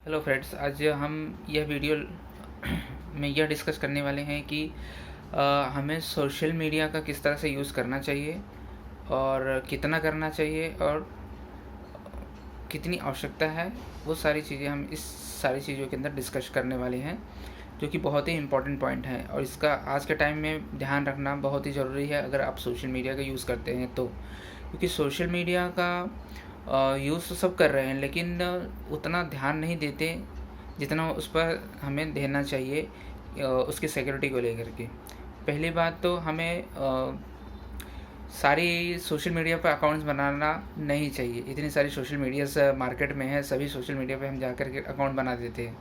Hello friends, आज हम यह वीडियो में यह डिस्कस करने वाले हैं कि हमें सोशल मीडिया का किस तरह से यूज़ करना चाहिए और कितना करना चाहिए और कितनी आवश्यकता है। वो सारी चीज़ें हम इस सारी चीज़ों के अंदर डिस्कस करने वाले हैं, जो कि बहुत ही इम्पोर्टेंट पॉइंट है और इसका आज के टाइम में ध्यान रखना बहुत ही ज़रूरी है अगर आप सोशल मीडिया का यूज़ करते हैं तो। क्योंकि सोशल मीडिया का यूज़ तो सब कर रहे हैं, लेकिन उतना ध्यान नहीं देते जितना उस पर हमें देना चाहिए उसकी सिक्योरिटी को लेकर के। पहली बात तो हमें सारी सोशल मीडिया पर अकाउंट्स बनाना नहीं चाहिए। इतनी सारी सोशल मीडियाज़ मार्केट में है, सभी सोशल मीडिया पे हम जा कर के अकाउंट बना देते हैं।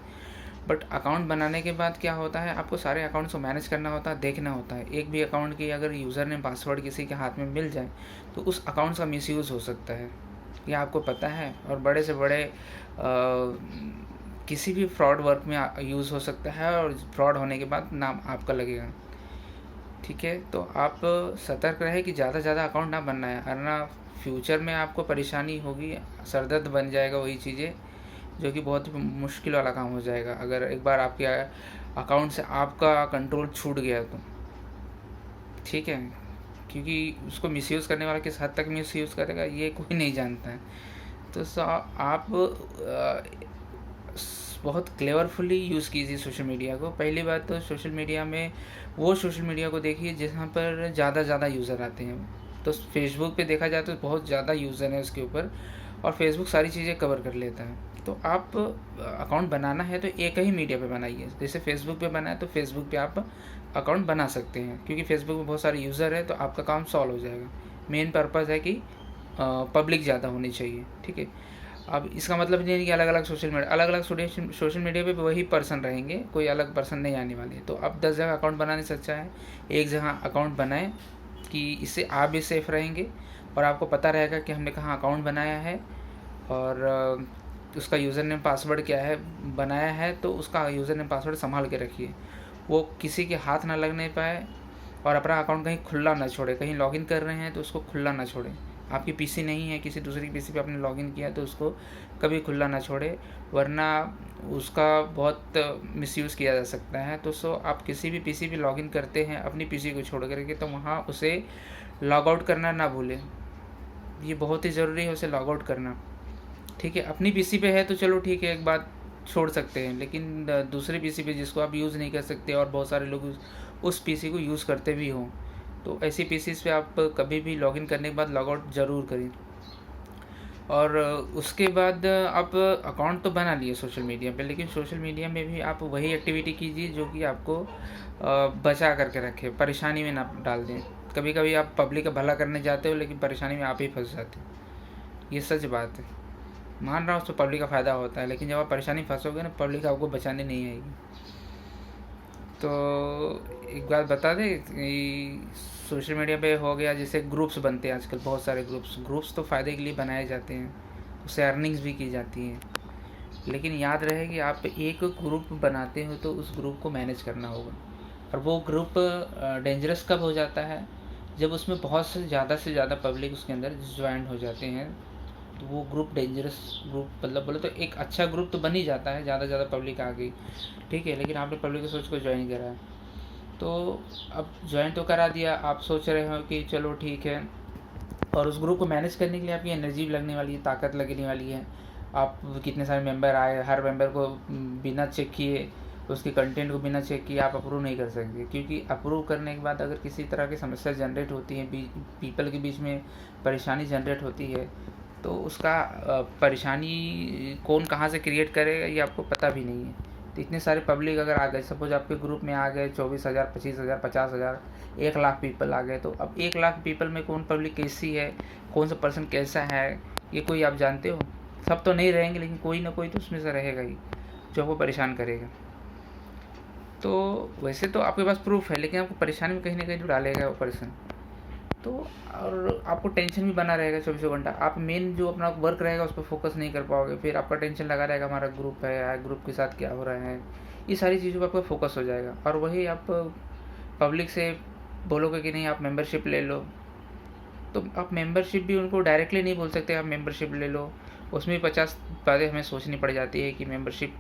बट अकाउंट बनाने के बाद क्या होता है, आपको सारे अकाउंट्स को मैनेज करना होता है, देखना होता है। एक भी अकाउंट की अगर यूज़र नेम पासवर्ड किसी के हाथ में मिल जाए तो उस अकाउंट्स का मिसयूज़ हो सकता है, ये आपको पता है। और बड़े से बड़े किसी भी फ्रॉड वर्क में यूज़ हो सकता है और फ्रॉड होने के बाद नाम आपका लगेगा। ठीक है, तो आप सतर्क रहे कि ज़्यादा से ज़्यादा अकाउंट ना बनना है, वरना फ्यूचर में आपको परेशानी होगी, सरदर्द बन जाएगा वही चीज़ें, जो कि बहुत ही मुश्किल वाला काम हो जाएगा अगर एक बार आपके अकाउंट से आपका कंट्रोल छूट गया तो। ठीक है, क्योंकि उसको मिसयूज़ करने वाला किस हद तक मिसयूज़ करेगा ये कोई नहीं जानता है। तो आप बहुत क्लेवरफुली यूज़ कीजिए सोशल मीडिया को। पहली बात तो सोशल मीडिया में वो सोशल मीडिया को देखिए जहाँ पर ज़्यादा यूज़र आते हैं। तो फेसबुक पे देखा जाए तो बहुत ज़्यादा यूज़र है उसके ऊपर, और फेसबुक सारी चीज़ें कवर कर लेता है। तो आप अकाउंट बनाना है तो एक ही मीडिया पे बनाइए। जैसे फेसबुक पे बना है तो फेसबुक पे आप अकाउंट बना सकते हैं, क्योंकि फेसबुक में बहुत सारे यूज़र है तो आपका काम सॉल्व हो जाएगा। मेन पर्पज़ है कि पब्लिक ज़्यादा होनी चाहिए। ठीक है, अब इसका मतलब नहीं है कि अलग अलग सोशल मीडिया पे वही पर्सन रहेंगे, कोई अलग पर्सन नहीं आने वाले। तो आप 10 जगह अकाउंट बनाने से अच्छा है एक जगह अकाउंट बनाएं, कि इससे आप भी सेफ रहेंगे और आपको पता रहेगा कि हमने कहाँ अकाउंट बनाया है और उसका यूज़र नेम पासवर्ड क्या है बनाया है। तो उसका यूज़र नेम पासवर्ड संभाल के रखिए, वो किसी के हाथ ना लगने पाए, और अपना अकाउंट कहीं खुला ना छोड़े। कहीं लॉगिन कर रहे हैं तो उसको खुला ना छोड़ें। आपकी पीसी नहीं है, किसी दूसरी पीसी पे आपने लॉगिन किया तो उसको कभी खुला ना छोड़े, वरना उसका बहुत मिसयूज़ किया जा सकता है। तो आप किसी भी पीसी पे लॉगिन करते हैं अपनी पीसी को छोड़ करके, तो वहाँ उसे लॉग आउट करना ना भूलें। ये बहुत ही ज़रूरी है उसे लॉग आउट करना। ठीक है, अपनी पीसी पे है तो चलो ठीक है, एक बात छोड़ सकते हैं, लेकिन दूसरे पीसी पे जिसको आप यूज़ नहीं कर सकते और बहुत सारे लोग उस पीसी को यूज़ करते भी हों, तो ऐसी पीसीज पे आप कभी भी लॉगिन करने के बाद लॉग आउट ज़रूर करें। और उसके बाद आप अकाउंट तो बना लिए सोशल मीडिया पे, लेकिन सोशल मीडिया में भी आप वही एक्टिविटी कीजिए जो कि आपको बचा करके रखे, परेशानी में ना डाल दें। कभी कभी आप पब्लिक का भला करने जाते हो लेकिन परेशानी में आप ही फंस जाते हो, ये सच बात है। मान रहा हूँ उसको पब्लिक का फ़ायदा होता है, लेकिन जब आप परेशानी फंसोगे ना, पब्लिक आपको बचाने नहीं आएगी। तो एक बात बता दें कि सोशल मीडिया पे हो गया, जैसे ग्रुप्स बनते हैं आजकल, बहुत सारे ग्रुप्स तो फ़ायदे के लिए बनाए जाते हैं, उससे अर्निंग्स भी की जाती हैं। लेकिन याद रहे कि आप एक ग्रुप बनाते हो तो उस ग्रुप को मैनेज करना होगा। और वो ग्रुप डेंजरस कब हो जाता है, जब उसमें बहुत से ज़्यादा पब्लिक उसके अंदर ज्वाइन हो जाते हैं, तो वो ग्रुप डेंजरस ग्रुप, मतलब बोले तो एक अच्छा ग्रुप तो बन ही जाता है, ज़्यादा पब्लिक आ गई, ठीक है, लेकिन आपने पब्लिक की सोच को ज्वाइन करा है। तो अब ज्वाइन तो करा दिया, आप सोच रहे हो कि चलो ठीक है, और उस ग्रुप को मैनेज करने के लिए आपकी एनर्जी भी लगने वाली है, ताकत लगने वाली है। आप कितने सारे मेंबर आए, हर मेंबर को बिना चेक किए, उसके कंटेंट को बिना चेक किए आप अप्रूव नहीं कर सकते, क्योंकि अप्रूव करने के बाद अगर किसी तरह की समस्या जनरेट होती है, पीपल के बीच में परेशानी जनरेट होती है, तो उसका परेशानी कौन कहाँ से क्रिएट करेगा ये आपको पता भी नहीं है। तो इतने सारे पब्लिक अगर आ गए, सपोज आपके ग्रुप में आ गए 24,000, 25,000, 50,000, 1,00,000 पीपल आ गए, तो अब 1,00,000 पीपल में कौन पब्लिक कैसी है, कौन सा पर्सन कैसा है, ये कोई आप जानते हो? सब तो नहीं रहेंगे, लेकिन कोई ना कोई तो उसमें से रहेगा ही जो आपको परेशान करेगा। तो वैसे तो आपके पास प्रूफ है, लेकिन आपको परेशानी में कहीं ना कहीं तो डालेगा वो पर्सन। तो और आपको टेंशन भी बना रहेगा 24 घंटा। आप मेन जो अपना वर्क रहेगा उस पर फोकस नहीं कर पाओगे, फिर आपका टेंशन लगा रहेगा हमारा ग्रुप है या ग्रुप के साथ क्या हो रहा है, ये सारी चीज़ों पर आपका फोकस हो जाएगा। और वही आप पब्लिक से बोलोगे कि नहीं आप मेंबरशिप ले लो, तो आप मेंबरशिप भी उनको डायरेक्टली नहीं बोल सकते आप मेंबरशिप ले लो, उसमें 50 बातें हमें सोचनी पड़ जाती है कि मेंबरशिप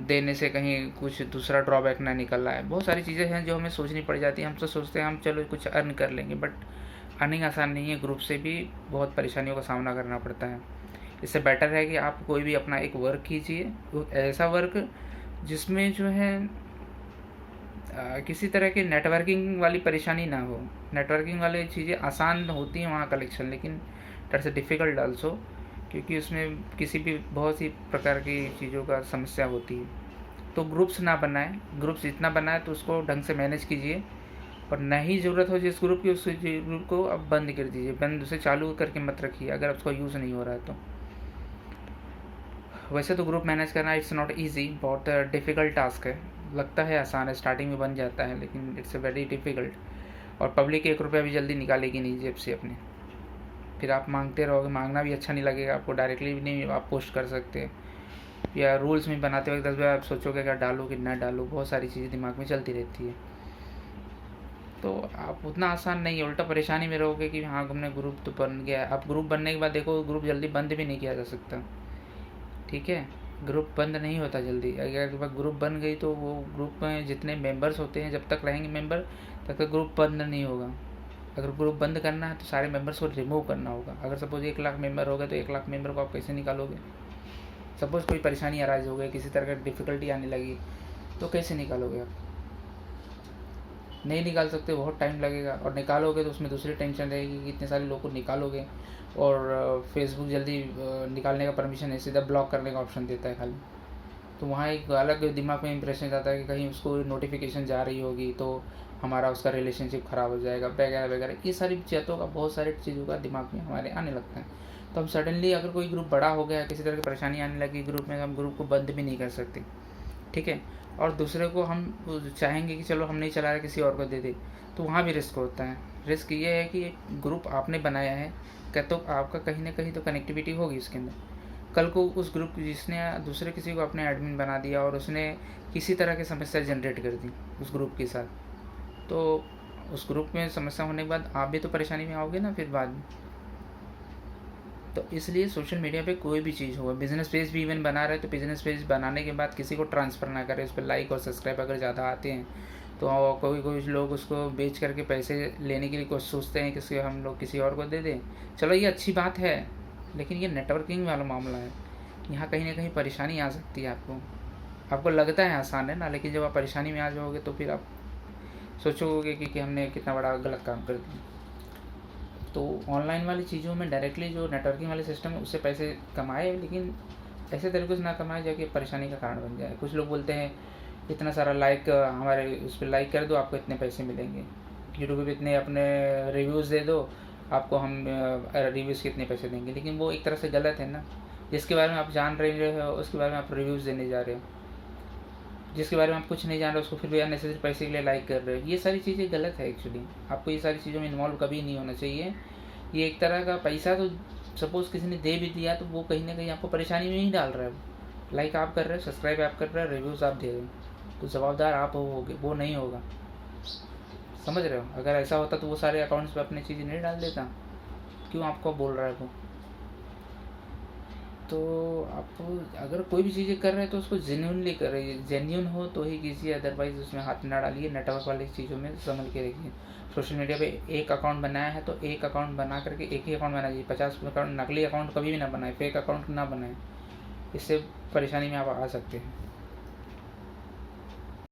देने से कहीं कुछ दूसरा ड्रॉबैक ना निकल रहा है। बहुत सारी चीज़ें हैं जो हमें सोचनी पड़ जाती है। हम तो सोचते हैं हम चलो कुछ अर्न कर लेंगे, बट अर्निंग आसान नहीं है। ग्रुप से भी बहुत परेशानियों का सामना करना पड़ता है। इससे बेटर है कि आप कोई भी अपना एक वर्क कीजिए, ऐसा वर्क जिसमें जो है किसी तरह की नेटवर्किंग वाली परेशानी ना हो। नेटवर्किंग वाली चीज़ें आसान होती हैं वहाँ कलेक्शन, लेकिन दैट्स डिफ़िकल्ट आल्सो, क्योंकि उसमें किसी भी बहुत सी प्रकार की चीज़ों का समस्या होती है। तो ग्रुप्स ना बनाएं, ग्रुप्स जितना बनाए तो उसको ढंग से मैनेज कीजिए, और नहीं ज़रूरत हो जिस ग्रुप की उस ग्रुप को आप बंद कर दीजिए। बंद उसे चालू करके मत रखिए अगर उसका यूज़ नहीं हो रहा है तो। वैसे तो ग्रुप मैनेज करना इट्स नॉट ईजी, बहुत डिफ़िकल्ट टास्क है। लगता है आसान है, स्टार्टिंग में बन जाता है, लेकिन इट्स वेरी डिफ़िकल्ट। और पब्लिक 1 रुपया भी जल्दी निकालेगी नहीं जेब से अपने। फिर आप मांगते रहोगे, मांगना भी अच्छा नहीं लगेगा आपको, डायरेक्टली भी नहीं आप पोस्ट कर सकते। या रूल्स में बनाते वक्त 10 बार आप सोचोगे क्या डालूँ कि ना डालूँ, बहुत सारी चीज़ें दिमाग में चलती रहती है। तो आप उतना आसान नहीं है, उल्टा परेशानी में रहोगे कि हाँ हमने ग्रुप तो बन गया है। अब ग्रुप बनने के बाद देखो ग्रुप जल्दी बंद भी नहीं किया जा सकता, ठीक है। ग्रुप बंद नहीं होता जल्दी। अगर ग्रुप बन गई तो वो ग्रुप में जितने मेंबर्स होते हैं जब तक रहेंगे मेंबर, तब तक ग्रुप बंद नहीं होगा। अगर ग्रुप बंद करना है तो सारे मेंबर्स को रिमूव करना होगा। अगर सपोज 1 लाख मेंबर हो गए तो 1 लाख मेंबर को आप कैसे निकालोगे? सपोज कोई परेशानी अराइज हो गई, किसी तरह की डिफ़िकल्टी आने लगी, तो कैसे निकालोगे आप? नहीं निकाल सकते, बहुत टाइम लगेगा। और निकालोगे तो उसमें दूसरी टेंशन रहेगी कि इतने सारे लोग को निकालोगे, और फेसबुक जल्दी निकालने का परमिशन है, सीधा ब्लॉक करने का ऑप्शन देता है खाली। तो वहाँ एक अलग दिमाग में इंप्रेशन जाता है कि कहीं उसको नोटिफिकेशन जा रही होगी तो हमारा उसका रिलेशनशिप ख़राब हो जाएगा वगैरह वगैरह। ये सारी चीज़ों का, बहुत सारी चीज़ों का दिमाग में हमारे आने लगता है। तो हम सडनली अगर कोई ग्रुप बड़ा हो गया, किसी तरह की परेशानी आने लगी ग्रुप में, हम ग्रुप को बंद भी नहीं कर सकते, ठीक है। और दूसरे को हम चाहेंगे कि चलो हम नहीं चला रहे किसी और को दे दे, तो वहाँ भी रिस्क होता है। रिस्क ये है कि ग्रुप आपने बनाया है क्या, तो आपका कहीं ना कहीं तो कनेक्टिविटी होगी उसके अंदर। कल को उस ग्रुप जिसने दूसरे किसी को अपने एडमिन बना दिया और उसने किसी तरह की समस्या जनरेट कर दी उस ग्रुप के साथ, तो उस ग्रुप में समस्या होने के बाद आप भी तो परेशानी में आओगे ना फिर बाद में। तो इसलिए सोशल मीडिया पे कोई भी चीज़ हो, बिज़नेस पेज भी इवन बना रहे तो बिज़नेस पेज बनाने के बाद किसी को ट्रांसफ़र ना करें। उस पर लाइक और सब्सक्राइब अगर ज़्यादा आते हैं तो कोई कोई लोग उसको बेच करके पैसे लेने के लिए कोशिश सोचते हैं कि हम लोग किसी और को दे दें। चलो ये अच्छी बात है, लेकिन ये नेटवर्किंग वाला मामला है, यहाँ कहीं ना कहीं परेशानी आ सकती है आपको। आपको लगता है आसान है ना, लेकिन जब आप परेशानी में आ जाओगे तो फिर आप सोचोगे कि हमने कितना बड़ा गलत काम कर दिया। तो ऑनलाइन वाली चीज़ों में डायरेक्टली जो नेटवर्किंग वाले सिस्टम है उससे पैसे कमाए, लेकिन ऐसे तरीके से ना कमाए जाके परेशानी का कारण बन जाए। कुछ लोग बोलते हैं इतना सारा लाइक हमारे उस पर लाइक कर दो आपको इतने पैसे मिलेंगे, यूट्यूब पे इतने अपने रिव्यूज़ दे दो आपको हम रिव्यूज़ के इतने पैसे देंगे। लेकिन वो एक तरह से गलत है ना, जिसके बारे में आप जान रहे हो उसके बारे में आप रिव्यूज़ देने जा रहे हो, जिसके बारे में आप कुछ नहीं जान रहे उसको फिर भी अननेसेसरी पैसे के लिए लाइक कर रहे हो। ये सारी चीज़ें गलत है एक्चुअली। आपको ये सारी चीज़ों में इन्वॉल्व कभी नहीं होना चाहिए। ये एक तरह का पैसा तो सपोज़ किसी ने दे भी दिया तो वो कहीं ना कहीं आपको परेशानी में ही डाल रहा है। लाइक आप कर रहे हो, सब्सक्राइब आप कर रहे हो, रिव्यूज़ आप दे रहे हो, तो जवाबदार आप होगे, वो नहीं होगा। समझ रहे हो? अगर ऐसा होता तो वो सारे अकाउंट्स पे अपनी चीज़ें नहीं डाल देता, क्यों आपको बोल रहा है वो? तो आप अगर कोई भी चीज़ें कर रहे हैं तो उसको जेन्यूनली करें, जेन्यून हो तो ही कीजिए, अदरवाइज़ उसमें हाथ ना डालिए। नेटवर्क वाली चीज़ों में संभल के रखिए। सोशल मीडिया पे एक अकाउंट बनाया है तो एक अकाउंट बना करके एक ही अकाउंट बनाइए। 50 अकाउंट नकली अकाउंट कभी भी ना बनाए, फेक अकाउंट ना बनाए, इससे परेशानी में आप आ सकते हैं।